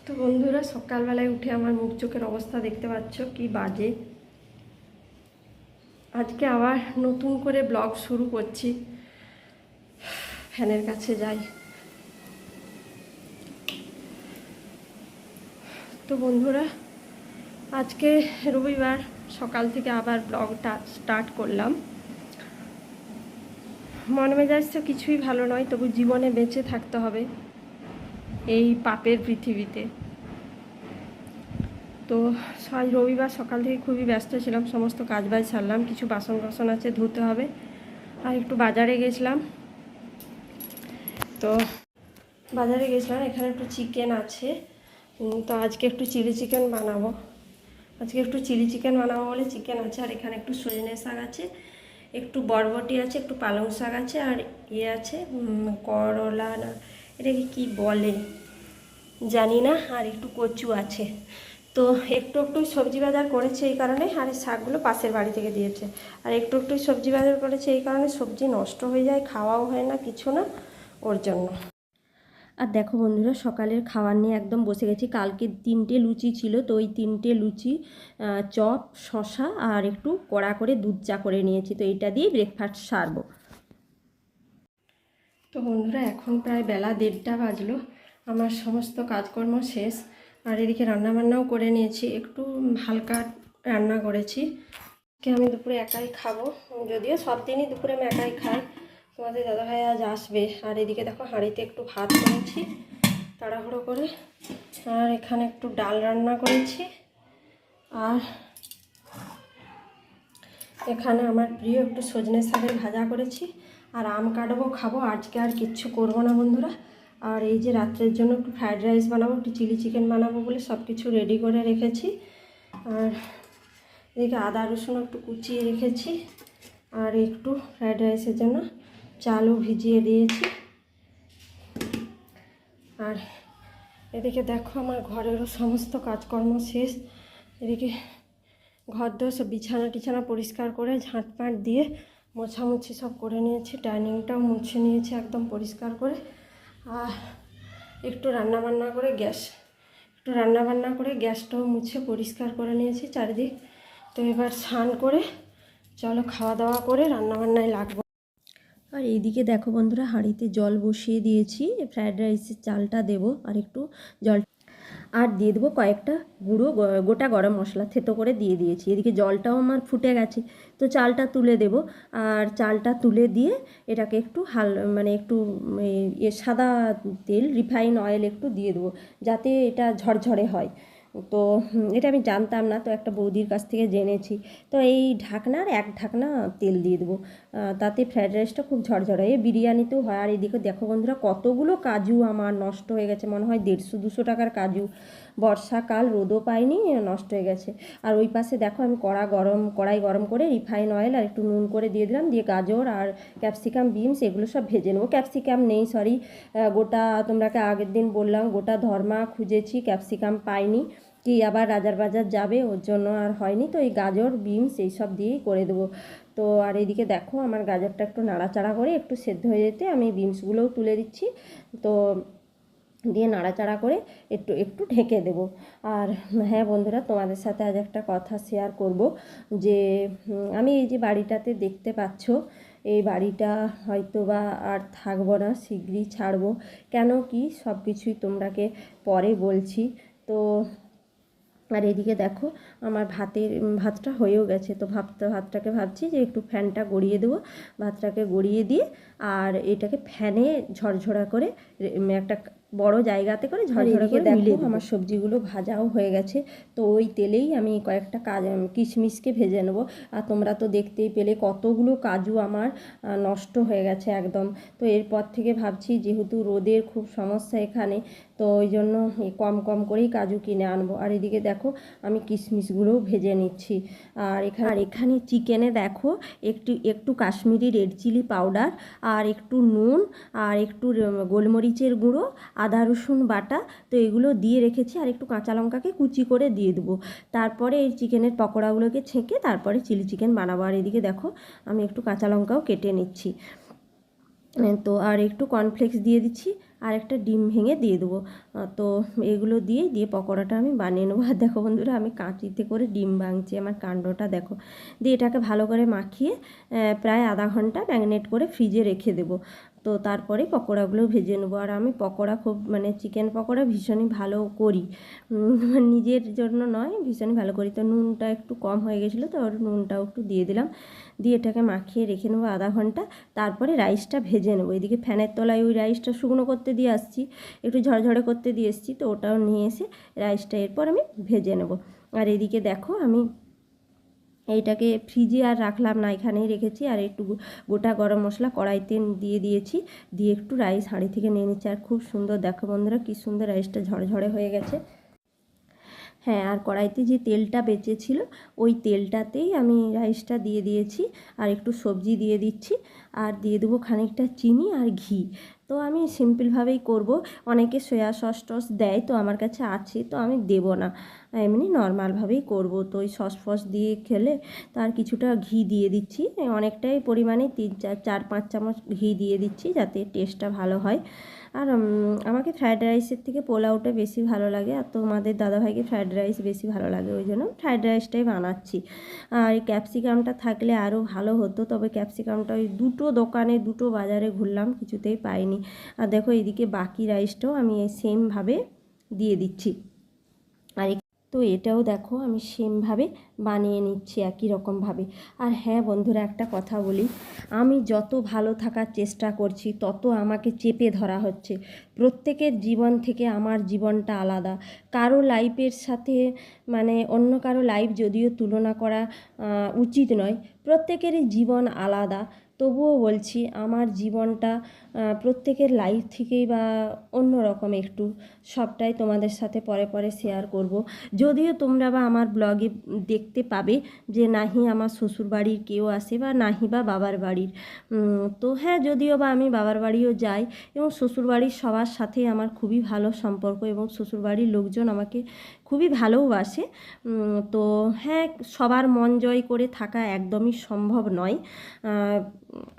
তো বন্ধুরা, সকালবেলায় উঠে আমার মুখ চোখের অবস্থা দেখতে পাচ্ছ কি বাজে। আজকে আবার নতুন করে ব্লগ শুরু করছি। ফ্যানের কাছে যাই। তো বন্ধুরা, আজকে রবিবার সকাল থেকে আবার ব্লগটা স্টার্ট করলাম। মন মেজাজ তো কিছুই ভালো নয়, তবু জীবনে বেঁচে থাকতে হবে এই পাপের পৃথিবীতে। তো আজ রবিবার সকাল থেকে খুবই ব্যস্ত ছিলাম, সমস্ত কাজবাজ সারলাম, কিছু বাসন টাসন আছে ধুতে হবে, আর একটু বাজারে গেছিলাম। তো বাজারে গেছিলাম, এখানে একটু চিকেন আছে, তো আজকে একটু চিলি চিকেন বানাবো। বলে চিকেন আছে, আর এখানে একটু সজনে শাক আছে, একটু বরবটি আছে, একটু পালং শাক আছে, আর ইয়ে আছে করলা না এটাকে কি বলে জানি না, আর একটু কচু আছে। তো একটু একটু সবজি বাজার করেছে এই কারণে, আর এই শাকগুলো পাশের বাড়ি থেকে দিয়েছে। আর একটু একটু সবজি বাজার করেছে এই কারণে সবজি নষ্ট হয়ে যায়, খাওয়াও হয় না কিছু না, ওর জন্য। আর দেখো বন্ধুরা, সকালের খাবার নিয়ে একদম বসে গেছি। কালকে 3টে লুচি ছিল, তো ওই 3টে লুচি, চপ, শশা আর একটু কড়া করে দুধ চা করে নিয়েছি। তো এইটা দিয়ে ব্রেকফাস্ট সারবো। তো বন্ধুরা, এখন প্রায় বেলা 1:30 বাজলো, আমার সমস্ত কাজকর্ম শেষ। আর এদিকে রান্নাবান্নাও করে নিয়েছি, একটু হালকা রান্না করেছি। আমি দুপুরে একাই খাবো, যদিও সব দিনই দুপুরে আমি একাই খাই। তোমাদের দাদাভাই আজ আসবে। আর এদিকে দেখো হাঁড়িতে একটু ভাত করেছি তাড়াহুড়ো করে, আর এখানে একটু ডাল রান্না করেছি, আর এখানে আমার প্রিয় একটু সজনে শাকের ভাজা করেছি, আর আম কাটবো, খাবো। আজকে আর কিচ্ছু করবো না বন্ধুরা। আর এই যে রাত্রের জন্য একটু ফ্রায়েড রাইস বানাবো, একটু চিলি চিকেন বানাবো বলে সব কিছু রেডি করে রেখেছি। আর এদিকে আদা রসুন একটু কুচিয়ে রেখেছি, আর একটু ফ্রায়েড রাইসের জন্য চালও ভিজিয়ে দিয়েছি। আর এদিকে দেখো আমার ঘরেরও সমস্ত কাজকর্ম শেষ। এদিকে ঘর দোর সব বিছানা টিছানা পরিষ্কার করে ঝাঁটপাট দিয়ে মোছামুছি সব করে নিয়েছি, ডাইনিংটাও মুছে নিয়েছি একদম পরিষ্কার করে। আর একটু রান্নাবান্না করে গ্যাসটাও মুছে পরিষ্কার করে নিয়েছি চারিদিক। তো এবার স্নান করে চলো খাওয়া দাওয়া করে রান্নাবান্নায় লাগবো। আর এইদিকে দেখো বন্ধুরা, হাঁড়িতে জল বসিয়ে দিয়েছি, ফ্রায়েড রাইসের চালটা দেবো, আর একটু জল আর দিয়ে দেবো কয়েকটা গোটা গরম মশলা থেতো করে দিয়ে দিয়েছি। এদিকে জলটাও আমার ফুটে গেছে, তো চালটা তুলে দেব। আর চালটা তুলে দিয়ে এটাকে একটু একটু সাদা তেল, রিফাইন অয়েল একটু দিয়ে দেবো, যাতে এটা ঝরঝরে হয়। তো এটা আমি জানতাম না, তো একটা বৌদির কাছ থেকে জেনেছি। তো এই ঢাকনার 1 ঢাকনা তেল দিয়ে দেবো, তাতে ফ্রায়েড রাইসটা খুব ঝরঝরে বিরিয়ানিতেও হয়। আর এদিকে দেখো বন্ধুরা, কতগুলো কাজু আমার নষ্ট হয়ে গেছে, মনে হয় 150-200 টাকার কাজু। বর্ষাকাল, রোদও পাইনি, নষ্ট হয়ে গেছে। আর ওই পাশে দেখো আমি কড়াই গরম করে রিফাইন অয়েল আর একটু নুন করে দিয়ে দিলাম, দিয়ে গাজর আর ক্যাপসিকাম, বিনস এগুলো সব ভেজে নেবো। ক্যাপসিকাম নেই, সরি, গোটা, তোমরাকে আগের দিন বললাম গোটা ধর্মা খুঁজেছি, ক্যাপসিকাম পাইনি, কি আবার রাজার বাজার যাবে, ওর জন্য আর হয়নি। তো এই গাজর বিনস এইসব দিয়েই করে দেবো। তো আর এদিকে দেখো আমার গাজরটা একটু নাড়াচাড়া করে একটু সেদ্ধ হয়ে যেতে আমি বিনসগুলোও তুলে দিচ্ছি। তো দিয়ে নাড়াচাড়া করে একটু একটু ঢেকে দেব। আর হ্যাঁ বন্ধুরা, তোমাদের সাথে আজ একটা কথা শেয়ার করব, যে আমি এই যে বাড়িটাতে দেখতে পাচ্ছ, এই বাড়িটা হয়তো বা আর থাকবো না, শীঘ্রই ছাড়বো। কেন কি সব কিছুই তোমরাকে পরে বলছি। তো আর এদিকে দেখো আমার ভাতটা হয়েও গেছে। তো ভাতটাকে ভাবছি যে একটু ফ্যানটা গড়িয়ে দেবো, ভাতটাকে গড়িয়ে দিয়ে আর এটাকে ফ্যানে ঝরঝরা করে একটা বড় জায়গাতে করে ঝরঝরা করে মিলিয়ে দেবো। আমার সবজিগুলো ভাজাও হয়ে গেছে, তো ওই তেলেই আমি কয়েকটা কিশমিশকে ভেজে নেবো। আর তোমরা তো দেখতেই পেলে কতগুলো কাজু আমার নষ্ট হয়ে গেছে একদম। তো এরপর থেকে ভাবছি, যেহেতু রোদের খুব সমস্যা এখানে, তো ওই জন্য কম কম করেই কাজু কিনে আনবো। আর এদিকে দেখো আমি কিশমিশগুলোও ভেজে নিচ্ছি। আর এখানে চিকেনে দেখো একটু একটু কাশ্মীরি রেড চিলি পাউডার, আর একটু নুন, আর একটু গোলমরিচের গুঁড়ো, আদা রসুন বাটা, তো এগুলো দিয়ে রেখেছি। আর একটু কাঁচা লঙ্কাকে কুচি করে দিয়ে দেবো। তারপরে এই চিকেনের পকোড়াগুলোকে ছেঁকে তারপরে চিলি চিকেন বানাবো। আর এদিকে দেখো আমি একটু কাঁচা লঙ্কাও কেটে নিচ্ছি। তো আর একটু কর্নফ্লেক্স দিয়ে দিচ্ছি, আর একটা ডিম ভেঙে দিয়ে দেবো। তো এগুলো দিয়ে পকোড়াটা আমি বানিয়ে নেবো। আর দেখো বন্ধুরা, আমি কাঁচিতে করে ডিম ভাঙছি, আমার কাণ্ডটা দেখো। দিয়ে এটাকে ভালো করে মাখিয়ে প্রায় আধা ঘন্টা ম্যারিনেট করে ফ্রিজে রেখে দেবো। তো তারপরে পকোড়াগুলো ভেজে নেবো। আর আমি পকোড়া খুব মানে চিকেন পকোড়া ভীষণই ভালো করি, নিজের জন্য নয়, ভীষণই ভালো করি। তো নুনটা একটু কম হয়ে গেছিলো, তো ওর নুনটাও একটু দিয়ে দিলাম, দিয়ে এটাকে মাখিয়ে রেখে নেবো আধা ঘন্টা। তারপরে রাইসটা ভেজে নেবো। এদিকে ফ্যানের তলায় ওই রাইসটা শুকনো করতে দিয়ে আসছি, একটু ঝরঝরে করতে দিয়ে এসেছি, তো ওটাও নিয়ে এসে রাইসটা এরপর আমি ভেজে নেব। আর এদিকে দেখো আমি এইটাকে ফ্রিজে আর রাখলাম না, এখানেই রেখেছি। আর একটু গোটা গরম মশলা কড়াইতে দিয়ে দিয়েছি, দিয়ে একটু রাইস হাঁড়ি থেকে নিয়ে নিচ্ছি। আর খুব সুন্দর দেখো বন্ধুরা, কী সুন্দর রাইসটা ঝরঝরে হয়ে গেছে। হ্যাঁ, আর কড়াইতে যে তেলটা বেঁচেছিল ওই তেলটাতেই আমি রাইসটা দিয়ে দিয়েছি, আর একটু সবজি দিয়ে দিচ্ছি, আর দিয়ে দেবো খানিকটা চিনি আর ঘি। তো আমি সিম্পলভাবেই করব। অনেকে সয়া সস টস দেয়, তো আমার কাছে আছে, তো আমি দেব না, এমনি নর্মালভাবেই করব। তো ওই সস ফস দিয়ে খেলে, তার কিছুটা ঘি দিয়ে দিচ্ছি, অনেকটাই পরিমাণে 3-4-5 চামচ ঘি দিয়ে দিচ্ছি, যাতে টেস্টটা ভালো হয়। আর আমাকে ফ্রায়েড রাইসের থেকে পোলাওটা বেশি ভালো লাগে, আর তোমাদের দাদাভাইকে ফ্রায়েড রাইস বেশি ভালো লাগে, ওই জন্য ফ্রায়েড রাইসটাই বানাচ্ছি। আর এই ক্যাপসিকামটা থাকলে আরও ভালো হতো, তবে ক্যাপসিকামটা ওই দুটো দোকানে দুটো বাজারে ঘুরলাম, কিছুতেই পাইনি। আর দেখো এদিকে বাকি রাইসটাও আমি এই সেমভাবে দিয়ে দিচ্ছি। আর তো এটাও দেখো আমি সেমভাবে বানিয়ে নিচ্ছি একই রকমভাবে। আর হ্যাঁ বন্ধুরা, একটা কথা বলি, আমি যত ভালো থাকার চেষ্টা করছি তত আমাকে চেপে ধরা হচ্ছে। প্রত্যেকের জীবন থেকে আমার জীবনটা আলাদা, কারো লাইফের সাথে মানে অন্য কারো লাইফ যদিও তুলনা করা উচিত নয়, প্রত্যেকেরই জীবন আলাদা। তবুও বলছি আমার জীবনটা প্রত্যেকের লাইফ থেকেই বা অন্য রকম একটু, সবটাই তোমাদের সাথে পরে পরে শেয়ার করব। যদিও তোমরা বা আমার ব্লগে দেখতে পাবে যে নাহি আমার শ্বশুরবাড়ির কেউ আসে, বা নাহি বা বাবার বাড়ির। তো হ্যাঁ, যদিও বা আমি বাবার বাড়িও যাই, এবং শ্বশুরবাড়ির সবার সাথেই আমার খুবই ভালো সম্পর্ক, এবং শ্বশুরবাড়ির লোকজন আমাকে খুবই ভালোবাসে। তো হ্যাঁ, সবার মন জয় করে থাকা একদমই সম্ভব নয়।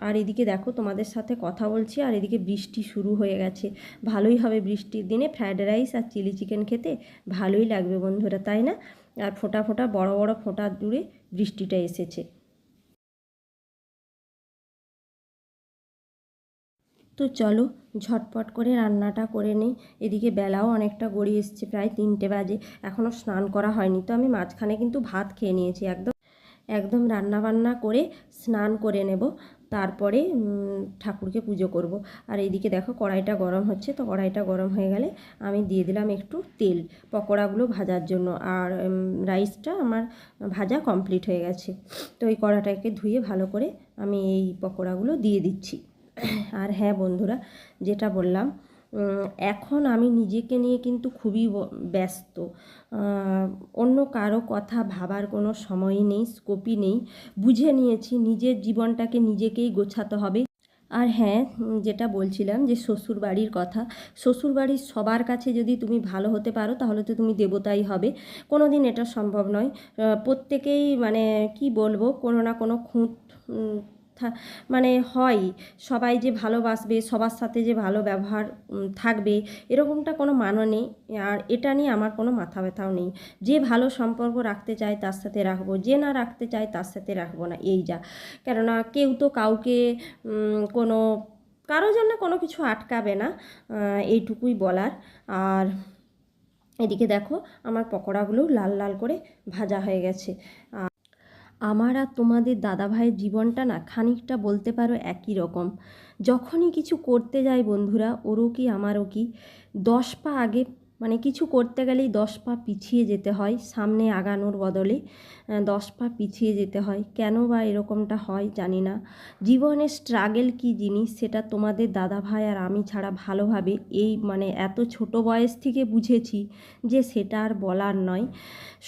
আর এদিকে দেখো তোমাদের সাথে কথা বলছি, আর এদিকে বৃষ্টি শুরু হয়ে গেছে। ভালোই হবে বৃষ্টির দিনে ফ্রায়েড রাইস আর চিলি চিকেন খেতে, ভালোই লাগবে বন্ধুরা, তাই না? আর ফোঁটা ফোঁটা বড় বড় ফোঁটা দূরে বৃষ্টিটা এসেছে। তো চলো ঝটপট করে রান্নাটা করে নিই। এদিকে বেলাও অনেকটা গড়িয়ে এসছে, প্রায় 3টে বাজে, এখনও স্নান করা হয়নি। তো আমি মাঝখানে কিন্তু ভাত খেয়ে নিয়েছি, একদম একদম রান্না বান্না করে স্নান করে নেব, তারপরে ঠাকুরকে পুজো করব। আর এইদিকে দেখো কড়াইটা গরম হচ্ছে, তো কড়াইটা গরম হয়ে গেলে আমি দিয়ে দিলাম একটু তেল পকোড়াগুলো ভাজার জন্য। আর রাইসটা আমার ভাজা কমপ্লিট হয়ে গেছে, তো এই কড়াটাকে ধুয়ে ভালো করে আমি এই পকোড়াগুলো দিয়ে দিচ্ছি। আর হ্যাঁ বন্ধুরা, যেটা বললাম, এখন আমি নিজেকে নিয়ে কিন্তু খুবই ব্যস্ত, অন্য কারো কথা ভাবার কোনো সময়ই নেই, স্কোপই নেই। বুঝে নিয়েছি নিজের জীবনটাকে নিজেকেই গোছাতে হবে। আর হ্যাঁ, যেটা বলছিলাম যে শ্বশুরবাড়ির কথা, শ্বশুরবাড়ির সবার কাছে যদি তুমি ভালো হতে পারো তাহলে তো তুমি দেবতাই হবে, কোনো দিন এটা সম্ভব নয়। প্রত্যেকেই মানে কি বলবো, কোনো না কোনো খুঁত মানে হয়, সবাই যে ভালোবাসবে, সবার সাথে যে ভালো ব্যবহার থাকবে, এরকমটা কোনো মানে নেই। আর এটা নিয়ে আমার কোনো মাথা ব্যথাও নেই। যে ভালো সম্পর্ক রাখতে চায় তার সাথে রাখবো, যে না রাখতে চায় তার সাথে রাখবো না, এই যা। কেননা কেউ তো কাউকে কোনো কারো জন্য কোনো কিছু আটকাবে না, এইটুকুই বলার। আর এদিকে দেখো আমার পকোড়াগুলো লাল লাল করে ভাজা হয়ে গেছে। আমার আর তোমাদের দাদাভাইয়ের জীবনটা না খানিকটা বলতে পারো একই রকম। যখনই কিছু করতে যাই বন্ধুরা, ওরও কি আমারও কি, 10 পা আগে, মানে কিছু করতে গেলেই 10 পা পিছিয়ে যেতে হয়, সামনে আগানোর বদলে 10 পা পিছিয়ে যেতে হয়। কেন বা এরকমটা হয় জানি না। জীবনের স্ট্রাগল কী জিনিস সেটা তোমাদের দাদাভাই আর আমি ছাড়া ভালোভাবে এই মানে এত ছোট বয়স থেকে বুঝেছি যে সেটা আর বলার নয়।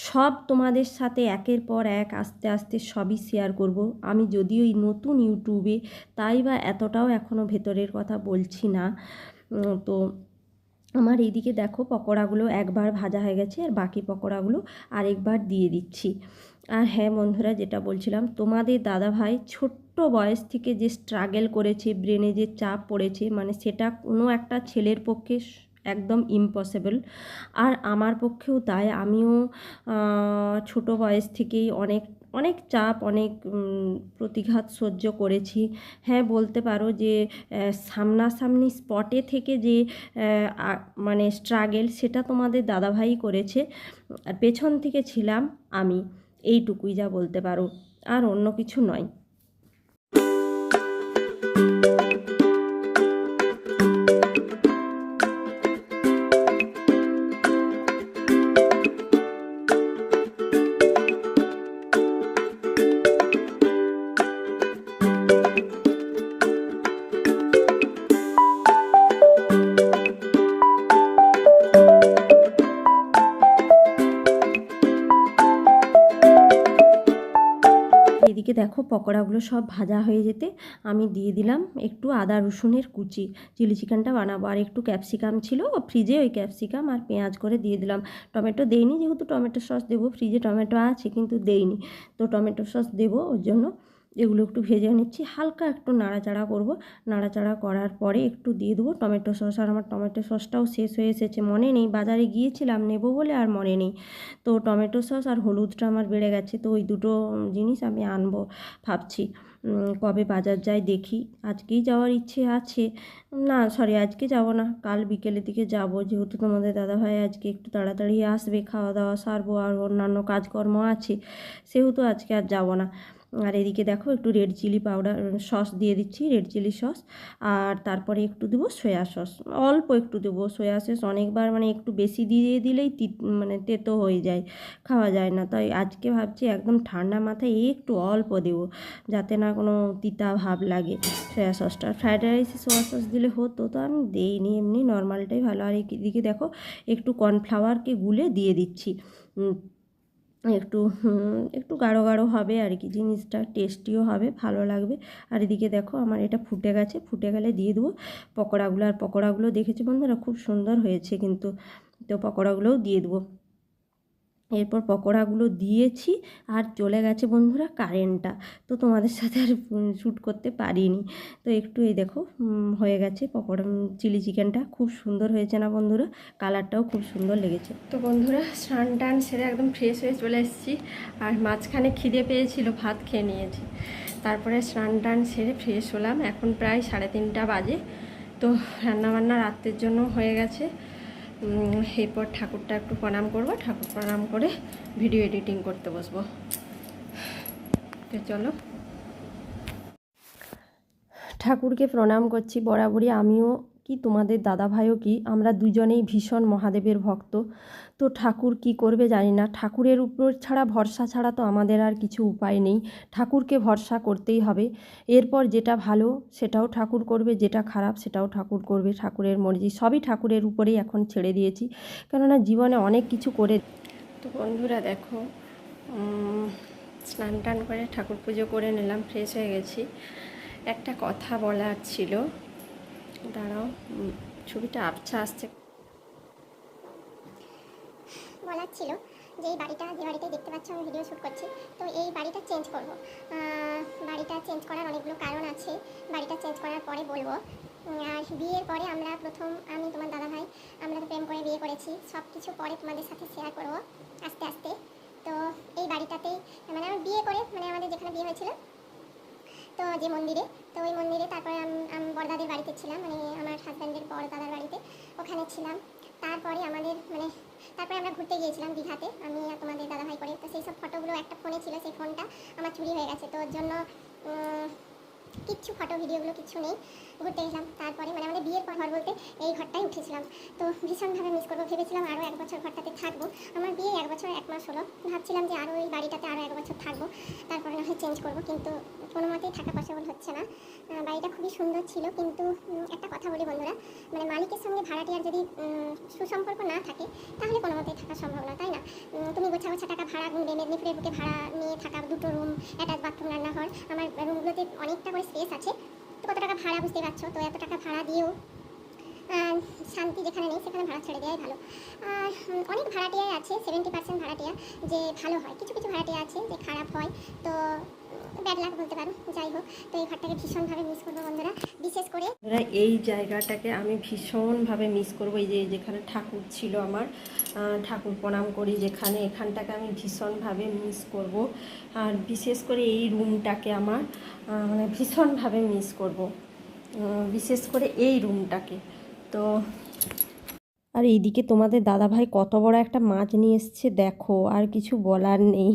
সব তোমাদের সাথে একের পর এক আস্তে আস্তে সবই শেয়ার করব। আমি যদিও এই নতুন ইউটিউবে, তাই বা এতটাও এখনও ভেতরের কথা বলছি না। তো আমার এইদিকে দেখো পকোড়াগুলো একবার ভাজা হয়ে গেছে, আর বাকি পকোড়াগুলো আরেকবার দিয়ে দিচ্ছি। আর হ্যাঁ বন্ধুরা, যেটা বলছিলাম, তোমাদের দাদাভাই ছোট্ট ছোট্ট বয়স থেকে যে স্ট্রাগল করেছে, ব্রেনে যে চাপ পড়েছে, মানে সেটা কোনো একটা ছেলের পক্ষে একদম ইম্পসিবল। আর আমার পক্ষেও তাই। আমিও ছোট বয়স থেকেই অনেক অনেক চাপ, অনেক প্রতিঘাত সহ্য করেছি। হ্যাঁ, বলতে পারো যে সামনাসামনি স্পটে থেকে যে মানে স্ট্রাগল, সেটা তোমাদের দাদাভাই করেছে, আর পেছন থেকে ছিলাম আমি। এইটুকুই যা বলতে পারো, আর অন্য কিছু নয়। এদিকে দেখো পকোড়াগুলো সব ভাজা হয়ে যেতে আমি দিয়ে দিলাম একটু আদা রসুনের কুচি। চিলি চিকেনটা বানাবো, আর একটু ক্যাপসিকাম ছিল ফ্রিজে, ওই ক্যাপসিকাম আর পেঁয়াজ করে দিয়ে দিলাম। টমেটো দেইনি, যেহেতু টমেটো সস দেবো, ফ্রিজে টমেটো আছে কিন্তু দেইনি, তো টমেটো সস দেবো, ওর জন্য এগুলো একটু ভেজে নিচ্ছি। হালকা একটু নাড়াচাড়া করব, নাড়াচাড়া করার পরে একটু দিয়ে দেবো টমেটো সস। আর আমার টমেটো সসটাও শেষ হয়ে এসেছে, মনে নেই, বাজারে গিয়েছিলাম নেবো বলে আর মনে নেই। তো টমেটো সস আর হলুদটা আমার বেড়ে গেছে, তো ওই দুটো জিনিস আমি আনবো ভাবছি। কবে বাজার যাই দেখি, আজকেই যাওয়ার ইচ্ছে আছে। না সরি, আজকে যাব না, কাল বিকেলের দিকে যাব, যেহেতু তোমাদের দাদাভাই আজকে একটু তাড়াতাড়ি আসবে, খাওয়া দাওয়া সারবো, আর অন্যান্য কাজকর্ম আছে, সেহেতু আজকে আর যাব না। আর এদিকে দেখো একটু রেড চিলি পাউডার সস দিয়ে দিচ্ছি, রেড চিলি সস। আর তারপরে একটু দেবো সয়া সস, অল্প একটু দেবো। সয়া সস অনেকবার মানে একটু বেশি দিয়ে দিলেই মানে তেতো হয়ে যায়, খাওয়া যায় না। তাই আজকে ভাবছি একদম ঠান্ডা মাথায় একটু অল্প দেবো, যাতে না কোনো তিতা ভাব লাগে সয়া সসটা। ফ্রায়েড রাইসে সয়া সস দিলে হতো, তো আমি দিইনি, এমনি নর্মালটাই ভালো। আর এদিকে দেখো একটু কর্নফ্লাওয়ারকে গুলে দিয়ে দিচ্ছি, একটু একটু গাঢ় গাঢ় হবে আর কি, জিনিসটা টেস্টিও হবে, ভালো লাগবে। আর এদিকে দেখো আমার এটা ফুটে গেছে, ফুটে গেলে দিয়ে দেবো পকোড়াগুলো। আর পকোড়াগুলো দেখেছি বন্ধুরা খুব সুন্দর হয়েছে কিন্তু, তো পকোড়াগুলোও দিয়ে দেবো। এরপর পকোড়াগুলো দিয়েছি, আর চলে গেছে বন্ধুরা কারেন্টটা, তো তোমাদের সাথে আর শ্যুট করতে পারিনি। তো একটু এই দেখো হয়ে গেছে পকোড়া, চিলি চিকেনটা খুব সুন্দর হয়েছে না বন্ধুরা, কালারটাও খুব সুন্দর লেগেছে। তো বন্ধুরা স্নান টান সেরে একদম ফ্রেশ হয়ে চলে এসেছি, আর মাঝখানে খিদে পেয়েছিল, ভাত খেয়ে নিয়েছি, তারপরে স্নান টান সেরে ফ্রেশ হলাম। এখন প্রায় 3:30 বাজে, তো রান্নাবান্না রাত্রের জন্য হয়ে গেছে। এরপর ঠাকুরটা একটু প্রণাম করব, ঠাকুর প্রণাম করে ভিডিও এডিটিং করতে বসবো। তো চলো, ঠাকুরকে প্রণাম করছি। বরাবরই আমিও কি তোমাদের দাদাভাইও কি, আমরা দুজনেই ভীষণ মহাদেবের ভক্ত। তো ঠাকুর কি করবে জানি না, ঠাকুরের উপর ছাড়া, ভরসা ছাড়া তো আমাদের আর কিছু উপায় নেই। ঠাকুরকে ভরসা করতেই হবে। এরপর যেটা ভালো সেটাও ঠাকুর করবে, যেটা খারাপ সেটাও ঠাকুর করবে, ঠাকুরের মর্জি, সবই ঠাকুরের উপরেই এখন ছেড়ে দিয়েছি, কেননা জীবনে অনেক কিছু করে। তো বন্ধুরা দেখো স্নান টান করে ঠাকুর পুজো করে নিলাম, ফ্রেশ হয়ে গেছি। একটা কথা বলার ছিল, দাঁড়াও, ছবিটা আবছা আসছে। বলার ছিল যে এই বাড়িটা, যে বাড়িটাই দেখতে পাচ্ছ আমি ভিডিও শ্যুট করছি, তো এই বাড়িটা চেঞ্জ করব। বাড়িটা চেঞ্জ করার অনেকগুলো কারণ আছে, বাড়িটা চেঞ্জ করার পরে বলবো। আর বিয়ের পরে আমরা প্রথম, আমি তোমার দাদাভাই, আমরা তো প্রেম করে বিয়ে করেছি, সব কিছু পরে তোমাদের সাথে শেয়ার করব আস্তে আস্তে। তো এই বাড়িটাতেই মানে আমার বিয়ে করে, মানে আমাদের যেখানে বিয়ে হয়েছিল, তো যে মন্দিরে, তো ওই মন্দিরে তারপরে আমি বড়দাদের বাড়িতে ছিলাম, মানে আমার হাজব্যান্ডের বড় দাদার বাড়িতে, ওখানে ছিলাম। তারপরে আমাদের মানে তারপরে আমরা ঘুরতে গিয়েছিলাম দীঘাতে, আমি আর তোমাদের দাদাভাই করে। তো সেই সব ফটোগুলো একটা ফোনে ছিল, সেই ফোনটা আমার চুরি হয়ে গেছে, তো ওর জন্য কিচ্ছু ফটো ভিডিওগুলো কিচ্ছু নেই। ঘুরতে গেছিলাম, তারপরে মানে আমাদের বিয়ের পর ঘর বলতে এই ঘরটাই উঠেছিলাম, তো ভীষণভাবে মিস করবো। ভেবেছিলাম আরও 1 বছর ঘরটাতে থাকবো, আমার বিয়ে 1 বছর 1 মাস হলো, ভাবছিলাম যে আরও এই বাড়িটাতে আরও 1 বছর থাকবো, তারপরে না হয় চেঞ্জ করবো, কিন্তু কোনো মতেই থাকা পসিবল হচ্ছে না। বাড়িটা খুবই সুন্দর ছিল, কিন্তু একটা কথা বলি বন্ধুরা, মানে মালিকের সঙ্গে ভাড়াটিয়ার যদি সুসম্পর্ক না থাকে তাহলে কোনো মতেই থাকা সম্ভব না, তাই না? তুমি গোছা গোছা টাকা ভাড়া গুনবে, মেদিনীপুরের বুকে ভাড়া নিয়ে থাকা, 2টো রুম, অ্যাটাচ বাথরুম, রান্নাঘর, আমার রুমগুলোতে অনেকটা করে স্পেস আছে, তো কত টাকা ভাড়া বুঝতে পারছো। তো এত টাকা ভাড়া দিয়েও শান্তি যেখানে নেই সেখানে ভাড়া ছেড়ে দেওয়াই ভালো। আর অনেক ভাড়াটিয়াই আছে, 70% ভাড়াটিয়া যে ভালো হয়, কিছু কিছু ভাড়াটিয়া আছে যে খারাপ হয়, তো ব্যাড লাক বলতে পারো। যাই হোক, তো এই ঘরটাকে ভীষণভাবে মিস করবো বন্ধুরা, বিশেষ করে এই জায়গাটাকে আমি ভীষণভাবে মিস করবো। এই যে যেখানে ঠাকুর ছিল আমার, ঠাকুর প্রণাম করি যেখানে, এখানটাকে আমি ভীষণভাবে মিস করব। আর বিশেষ করে এই রুমটাকে আমার মানে ভীষণভাবে মিস করব, বিশেষ করে এই রুমটাকে। তো আর এইদিকে তোমাদের দাদাভাই কত বড় একটা মাছ নিয়ে এসছে দেখো, আর কিছু বলার নেই।